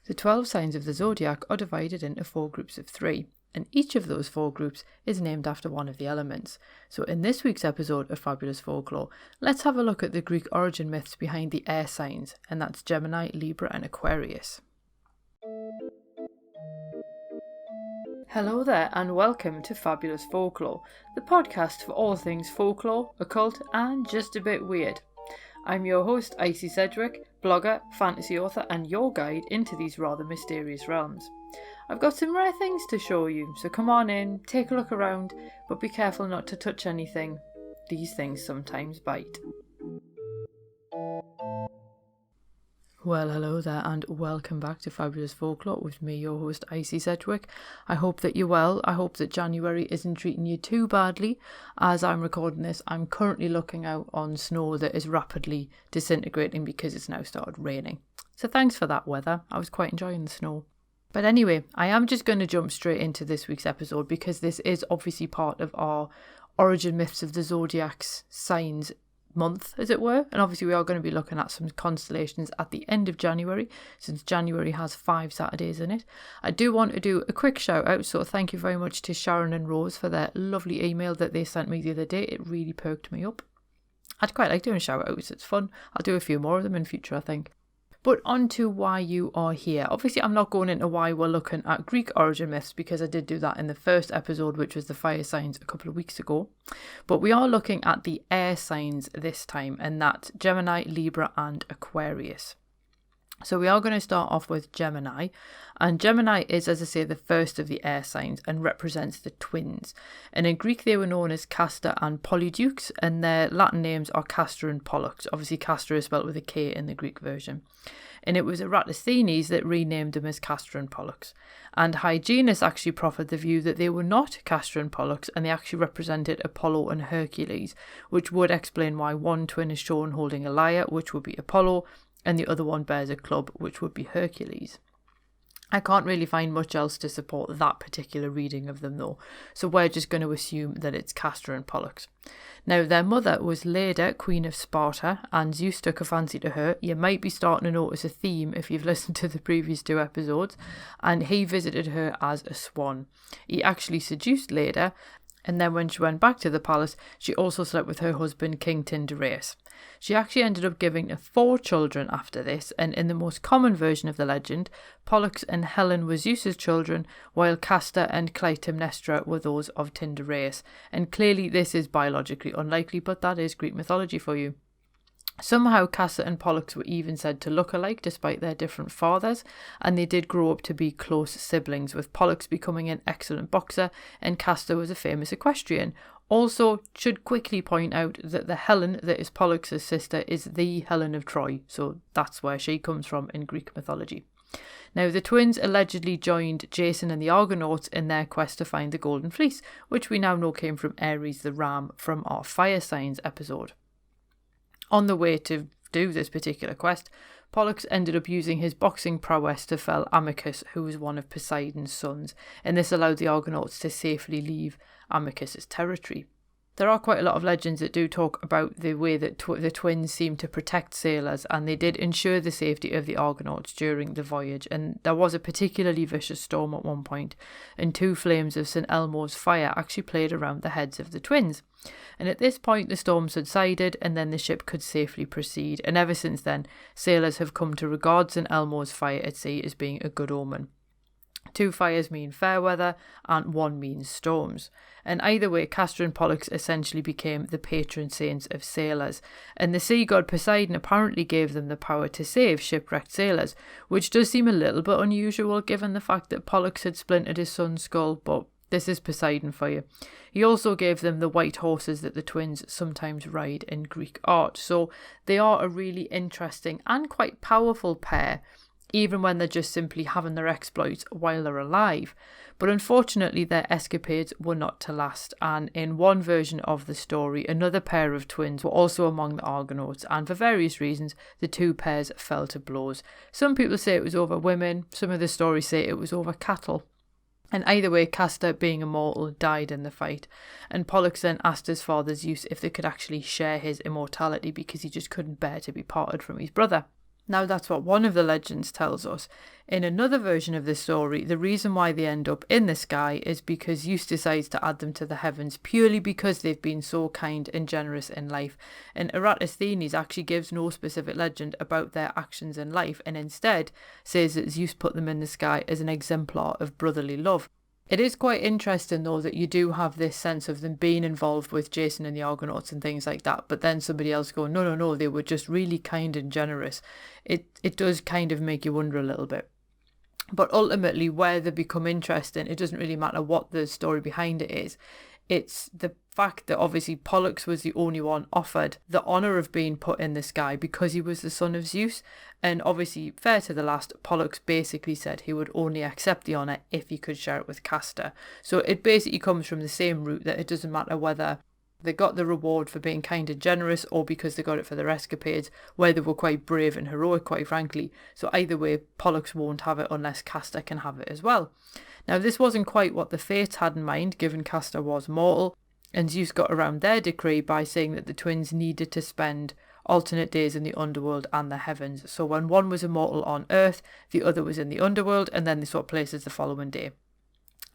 The 12 signs of the Zodiac are divided into 4 groups of 3, and each of those 4 groups is named after one of the elements. So in this week's episode of Fabulous Folklore, let's have a look at the Greek origin myths behind the air signs, and that's Gemini, Libra and Aquarius. Hello there and welcome to Fabulous Folklore, the podcast for all things folklore, occult and just a bit weird. I'm your host Icy Sedgwick, blogger, fantasy author and your guide into these rather mysterious realms. I've got some rare things to show you, so come on in, take a look around, but be careful not to touch anything. These things sometimes bite. Well, hello there and welcome back to Fabulous Folklore with me, your host Icy Sedgwick. I hope that you're well. I hope that January isn't treating you too badly. As I'm recording this, I'm currently looking out on snow that is rapidly disintegrating because it's now started raining. So thanks for that weather. I was quite enjoying the snow. But anyway, I am just going to jump straight into this week's episode because this is obviously part of our Origin Myths of the Zodiac's signs month, as it were, and obviously we are going to be looking at some constellations at the end of January, since January has 5 Saturdays in it. I do want to do a quick shout out, so thank you very much to Sharon and Rose for their lovely email that they sent me the other day. It really perked me up. I'd quite like doing shout outs, it's fun. I'll do a few more of them in future, I think. But on to why you are here. Obviously, I'm not going into why we're looking at Greek origin myths because I did do that in the first episode, which was the fire signs a couple of weeks ago. But we are looking at the air signs this time, and that's Gemini, Libra and Aquarius. So we are going to start off with Gemini, and Gemini is, as I say, the first of the air signs and represents the twins. And in Greek they were known as Castor and Polydeuces, and their Latin names are Castor and Pollux. Obviously Castor is spelled with a K in the Greek version. And it was Eratosthenes that renamed them as Castor and Pollux. And Hyginus actually proffered the view that they were not Castor and Pollux, and they actually represented Apollo and Hercules, which would explain why one twin is shown holding a lyre, which would be Apollo, and the other one bears a club, which would be Hercules. I can't really find much else to support that particular reading of them though, so we're just going to assume that it's Castor and Pollux. Now their mother was Leda, Queen of Sparta, and Zeus took a fancy to her. You might be starting to notice a theme if you've listened to the previous 2 episodes, and he visited her as a swan. He actually seduced Leda, and then when she went back to the palace, she also slept with her husband, King Tyndareus. She actually ended up giving 4 children after this, and in the most common version of the legend, Pollux and Helen were Zeus's children, while Castor and Clytemnestra were those of Tyndareus. And clearly this is biologically unlikely, but that is Greek mythology for you. Somehow Castor and Pollux were even said to look alike despite their different fathers, and they did grow up to be close siblings, with Pollux becoming an excellent boxer and Castor was a famous equestrian. Also, should quickly point out that the Helen that is Pollux's sister is the Helen of Troy, so that's where she comes from in Greek mythology. Now, the twins allegedly joined Jason and the Argonauts in their quest to find the Golden Fleece, which we now know came from Aries the ram from our fire signs episode. On the way to do this particular quest, Pollux ended up using his boxing prowess to fell Amycus, who was one of Poseidon's sons, and this allowed the Argonauts to safely leave Amycus's territory. There are quite a lot of legends that do talk about the way that the twins seemed to protect sailors, and they did ensure the safety of the Argonauts during the voyage. And there was a particularly vicious storm at one point, and 2 flames of St. Elmo's fire actually played around the heads of the twins. And at this point the storm subsided, and then the ship could safely proceed. And ever since then, sailors have come to regard St. Elmo's fire at sea as being a good omen. 2 fires mean fair weather and 1 means storms. And either way, Castor and Pollux essentially became the patron saints of sailors. And the sea god Poseidon apparently gave them the power to save shipwrecked sailors, which does seem a little bit unusual given the fact that Pollux had splintered his son's skull, but this is Poseidon for you. He also gave them the white horses that the twins sometimes ride in Greek art. So they are a really interesting and quite powerful pair, even when they're just simply having their exploits while they're alive. But unfortunately their escapades were not to last, and in one version of the story another pair of twins were also among the Argonauts, and for various reasons the 2 pairs fell to blows. Some people say it was over women, some of the stories say it was over cattle. And either way, Castor, being immortal, died in the fight, and Pollux then asked his father Zeus if they could actually share his immortality because he just couldn't bear to be parted from his brother. Now that's what one of the legends tells us. In another version of this story, the reason why they end up in the sky is because Zeus decides to add them to the heavens purely because they've been so kind and generous in life. And Eratosthenes actually gives no specific legend about their actions in life, and instead says that Zeus put them in the sky as an exemplar of brotherly love. It is quite interesting, though, that you do have this sense of them being involved with Jason and the Argonauts and things like that, but then somebody else going, no, they were just really kind and generous. It does kind of make you wonder a little bit. But ultimately, where they become interesting, it doesn't really matter what the story behind it is. It's the fact that obviously Pollux was the only one offered the honour of being put in the sky because he was the son of Zeus. And obviously, fair to the last, Pollux basically said he would only accept the honour if he could share it with Castor. So it basically comes from the same root that it doesn't matter whether they got the reward for being kind and generous or because they got it for their escapades, where they were quite brave and heroic, quite frankly. So either way, Pollux won't have it unless Castor can have it as well. Now, this wasn't quite what the Fates had in mind, given Castor was mortal, and Zeus got around their decree by saying that the twins needed to spend alternate days in the underworld and the heavens. So when one was immortal on Earth, the other was in the underworld, and then they swapped places the following day.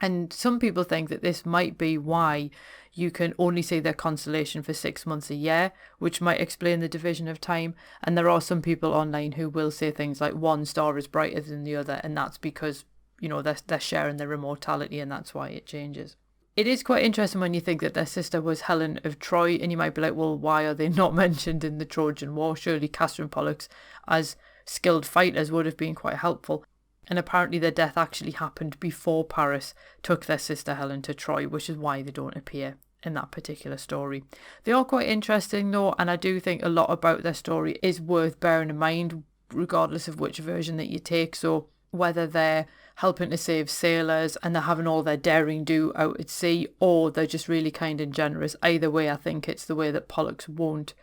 And some people think that this might be why you can only see their constellation for 6 months a year, which might explain the division of time. And there are some people online who will say things like one star is brighter than the other, and that's because, they're sharing their immortality, and that's why it changes. It is quite interesting when you think that their sister was Helen of Troy, and you might be like, well, why are they not mentioned in the Trojan War? Surely Castor and Pollux, as skilled fighters, would have been quite helpful. And apparently their death actually happened before Paris took their sister Helen to Troy, which is why they don't appear in that particular story. They are quite interesting though, and I do think a lot about their story is worth bearing in mind, regardless of which version that you take. So whether they're helping to save sailors and they're having all their daring do out at sea, or they're just really kind and generous, either way, I think it's the way that Pollux won't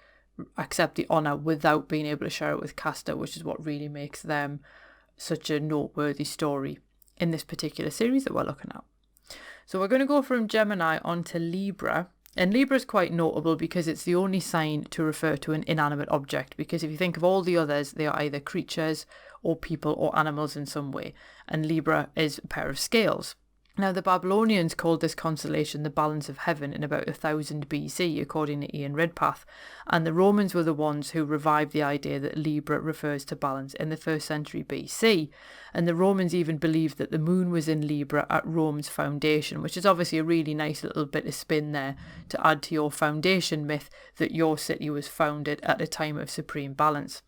accept the honour without being able to share it with Castor, which is what really makes them such a noteworthy story in this particular series that we're looking at. So we're going to go from Gemini on to Libra. And Libra is quite notable because it's the only sign to refer to an inanimate object, because if you think of all the others, they are either creatures or people or animals in some way, and Libra is a pair of scales. Now, the Babylonians called this constellation the balance of heaven in about 1000 BC, according to Ian Redpath, and the Romans were the ones who revived the idea that Libra refers to balance in the 1st century BC, and the Romans even believed that the moon was in Libra at Rome's foundation, which is obviously a really nice little bit of spin there to add to your foundation myth that your city was founded at a time of supreme balance.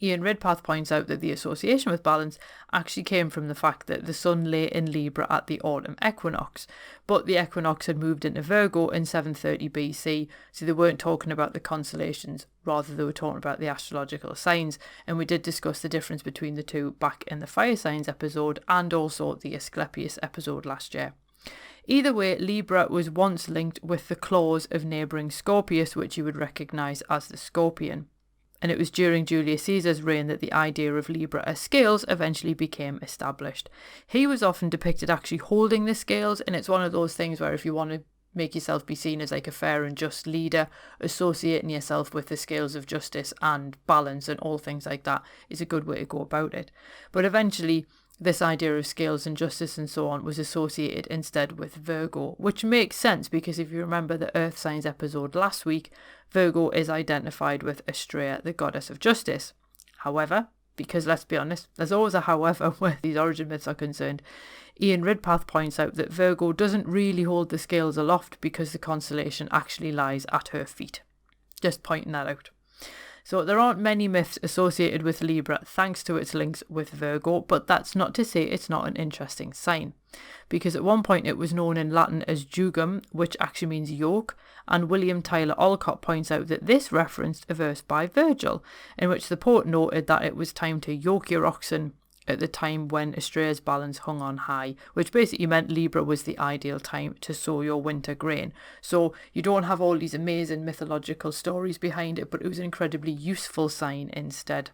Ian Redpath points out that the association with balance actually came from the fact that the sun lay in Libra at the autumn equinox, but the equinox had moved into Virgo in 730 BC, so they weren't talking about the constellations, rather they were talking about the astrological signs, and we did discuss the difference between the two back in the fire signs episode and also the Asclepius episode last year. Either way, Libra was once linked with the claws of neighbouring Scorpius, which you would recognise as the scorpion. And it was during Julius Caesar's reign that the idea of Libra as scales eventually became established. He was often depicted actually holding the scales, and it's one of those things where if you want to make yourself be seen as like a fair and just leader, associating yourself with the scales of justice and balance and all things like that is a good way to go about it. But eventually, this idea of scales and justice and so on was associated instead with Virgo, which makes sense because if you remember the Earth Signs episode last week, Virgo is identified with Astrea, the goddess of justice. However, because let's be honest, there's always a however where these origin myths are concerned, Ian Redpath points out that Virgo doesn't really hold the scales aloft because the constellation actually lies at her feet. Just pointing that out. So there aren't many myths associated with Libra thanks to its links with Virgo, but that's not to say it's not an interesting sign. Because at one point it was known in Latin as jugum, which actually means yoke, and William Tyler Alcott points out that this referenced a verse by Virgil, in which the poet noted that it was time to yoke your oxen at the time when Astrea's balance hung on high, which basically meant Libra was the ideal time to sow your winter grain. So you don't have all these amazing mythological stories behind it, but it was an incredibly useful sign instead.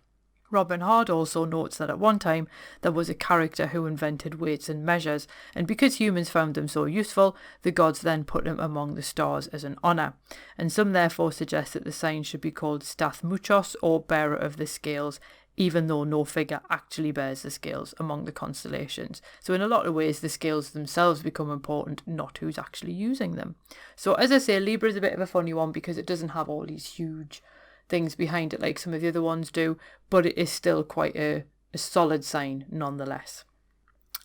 Robin Hard also notes that at one time there was a character who invented weights and measures, and because humans found them so useful, the gods then put him among the stars as an honour. And some therefore suggest that the sign should be called Stathmuchos, or bearer of the scales, even though no figure actually bears the scales among the constellations. So in a lot of ways, the scales themselves become important, not who's actually using them. So as I say, Libra is a bit of a funny one because it doesn't have all these huge things behind it like some of the other ones do, but it is still quite a solid sign nonetheless.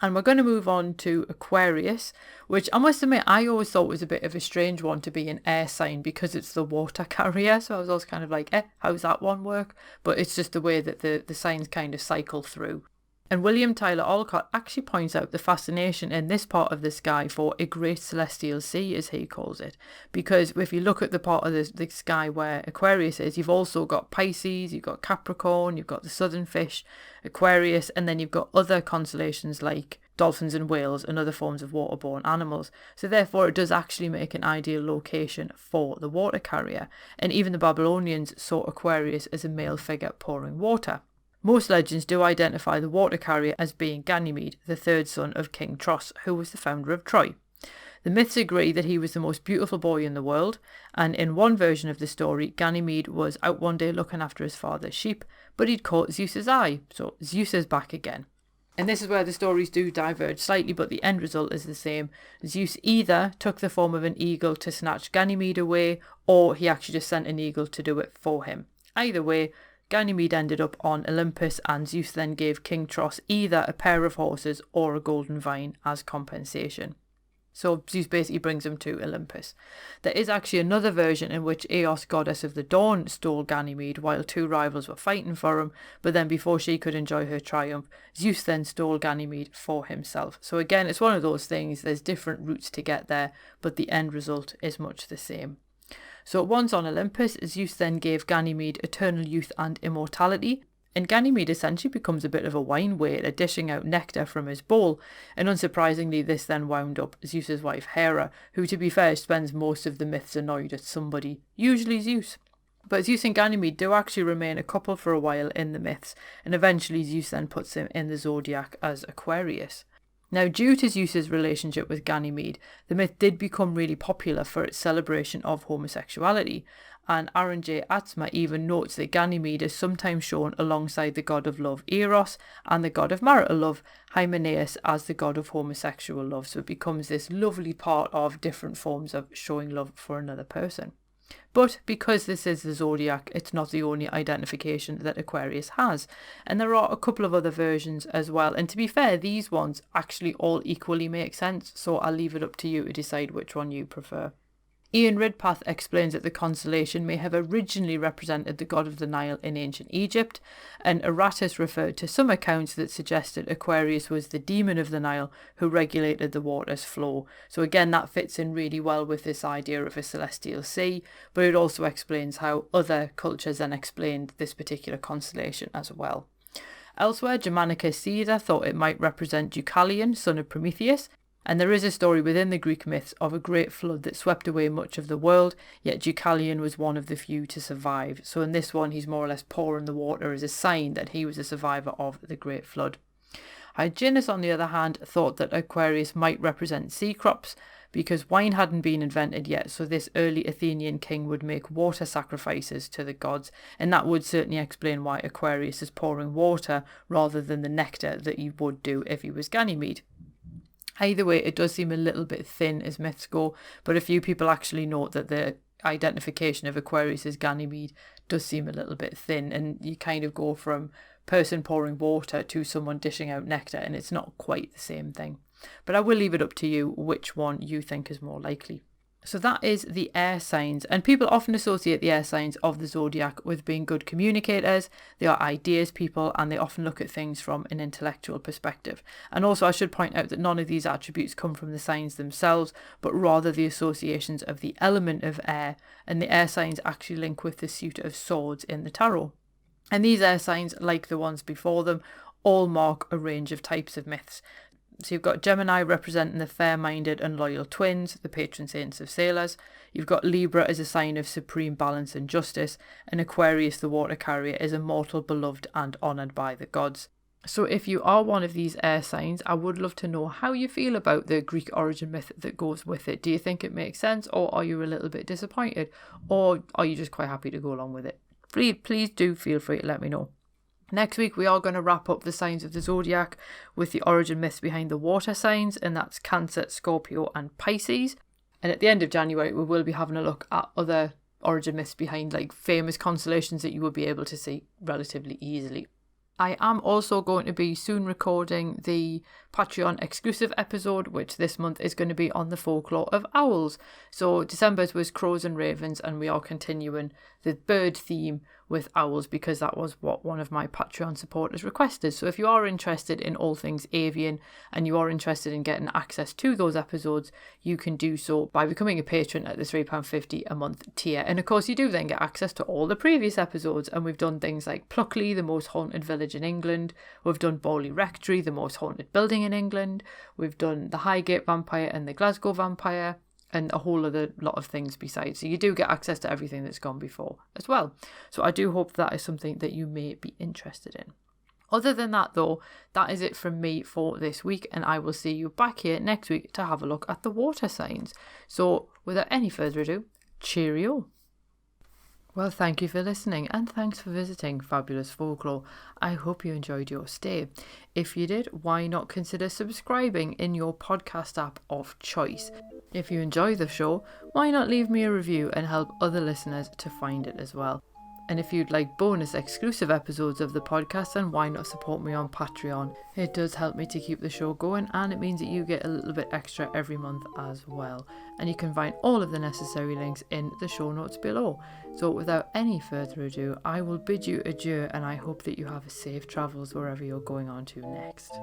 And we're going to move on to Aquarius, which I must admit I always thought was a bit of a strange one to be an air sign because it's the water carrier. So I was always kind of like, how's that one work? But it's just the way that the signs kind of cycle through. And William Tyler Olcott actually points out the fascination in this part of the sky for a great celestial sea, as he calls it. Because if you look at the part of the sky where Aquarius is, you've also got Pisces, you've got Capricorn, you've got the Southern Fish, Aquarius, and then you've got other constellations like dolphins and whales and other forms of waterborne animals. So therefore it does actually make an ideal location for the water carrier. And even the Babylonians saw Aquarius as a male figure pouring water. Most legends do identify the water carrier as being Ganymede, the third son of King Tros, who was the founder of Troy. The myths agree that he was the most beautiful boy in the world, and in one version of the story, Ganymede was out one day looking after his father's sheep, but he'd caught Zeus's eye, so Zeus is back again. And this is where the stories do diverge slightly, but the end result is the same. Zeus either took the form of an eagle to snatch Ganymede away, or he actually just sent an eagle to do it for him. Either way, Ganymede ended up on Olympus, and Zeus then gave King Tros either a pair of horses or a golden vine as compensation. So Zeus basically brings him to Olympus. There is actually another version in which Eos, goddess of the dawn, stole Ganymede while two rivals were fighting for him, but then before she could enjoy her triumph, Zeus then stole Ganymede for himself. So again, it's one of those things, there's different routes to get there, but the end result is much the same. So once on Olympus, Zeus then gave Ganymede eternal youth and immortality, and Ganymede essentially becomes a bit of a wine waiter, dishing out nectar from his bowl, and unsurprisingly this then wound up Zeus's wife Hera, who to be fair spends most of the myths annoyed at somebody, usually Zeus. But Zeus and Ganymede do actually remain a couple for a while in the myths, and eventually Zeus then puts him in the Zodiac as Aquarius. Now, due to Zeus's relationship with Ganymede, the myth did become really popular for its celebration of homosexuality, and Aaron J. Atzma even notes that Ganymede is sometimes shown alongside the god of love Eros and the god of marital love Hymenaeus as the god of homosexual love, so it becomes this lovely part of different forms of showing love for another person. But because this is the Zodiac, it's not the only identification that Aquarius has. And there are a couple of other versions as well. And to be fair, these ones actually all equally make sense. So I'll leave it up to you to decide which one you prefer. Ian Ridpath explains that the constellation may have originally represented the god of the Nile in ancient Egypt, and Aratus referred to some accounts that suggested Aquarius was the demon of the Nile who regulated the water's flow. So again, that fits in really well with this idea of a celestial sea, but it also explains how other cultures then explained this particular constellation as well. Elsewhere, Germanicus Caesar thought it might represent Deucalion, son of Prometheus, and there is a story within the Greek myths of a great flood that swept away much of the world, yet Deucalion was one of the few to survive. So in this one, he's more or less pouring the water as a sign that he was a survivor of the great flood. Hyginus, on the other hand, thought that Aquarius might represent sea crops, because wine hadn't been invented yet, so this early Athenian king would make water sacrifices to the gods, and that would certainly explain why Aquarius is pouring water rather than the nectar that he would do if he was Ganymede. Either way, it does seem a little bit thin as myths go, but a few people actually note that the identification of Aquarius as Ganymede does seem a little bit thin, and you kind of go from person pouring water to someone dishing out nectar, and it's not quite the same thing. But I will leave it up to you which one you think is more likely. So that is the air signs, and people often associate the air signs of the zodiac with being good communicators. They are ideas people, and they often look at things from an intellectual perspective. And also I should point out that none of these attributes come from the signs themselves, but rather the associations of the element of air, and the air signs actually link with the suit of swords in the tarot. And these air signs, like the ones before them, all mark a range of types of myths. So you've got Gemini representing the fair-minded and loyal twins, the patron saints of sailors. You've got Libra as a sign of supreme balance and justice, and Aquarius, the water carrier, is immortal, beloved and honoured by the gods. So if you are one of these air signs, I would love to know how you feel about the Greek origin myth that goes with it. Do you think it makes sense, or are you a little bit disappointed, or are you just quite happy to go along with it? Please do feel free to let me know. Next week, we are going to wrap up the signs of the Zodiac with the origin myths behind the water signs, and that's Cancer, Scorpio and Pisces. And at the end of January, we will be having a look at other origin myths behind like famous constellations that you will be able to see relatively easily. I am also going to be soon recording the Patreon exclusive episode, which this month is going to be on the folklore of owls. So December's was crows and ravens, and we are continuing the bird theme with owls because that was what one of my Patreon supporters requested. So if you are interested in all things avian and you are interested in getting access to those episodes, you can do so by becoming a patron at the £3.50 a month tier. And of course, you do then get access to all the previous episodes, and we've done things like Pluckley, the most haunted village in England. We've done Bawley Rectory, the most haunted building in England. We've done the Highgate Vampire and the Glasgow Vampire, and a whole other lot of things besides. So you do get access to everything that's gone before as well. So I do hope that is something that you may be interested in. Other than that though, that is it from me for this week, and I will see you back here next week to have a look at the water signs. So without any further ado, cheerio. Well, thank you for listening, and thanks for visiting Fabulous Folklore. I hope you enjoyed your stay. If you did, why not consider subscribing in your podcast app of choice? If you enjoy the show, why not leave me a review and help other listeners to find it as well? And if you'd like bonus exclusive episodes of the podcast, then why not support me on Patreon? It does help me to keep the show going, and it means that you get a little bit extra every month as well. And you can find all of the necessary links in the show notes below. So without any further ado, I will bid you adieu, and I hope that you have safe travels wherever you're going on to next.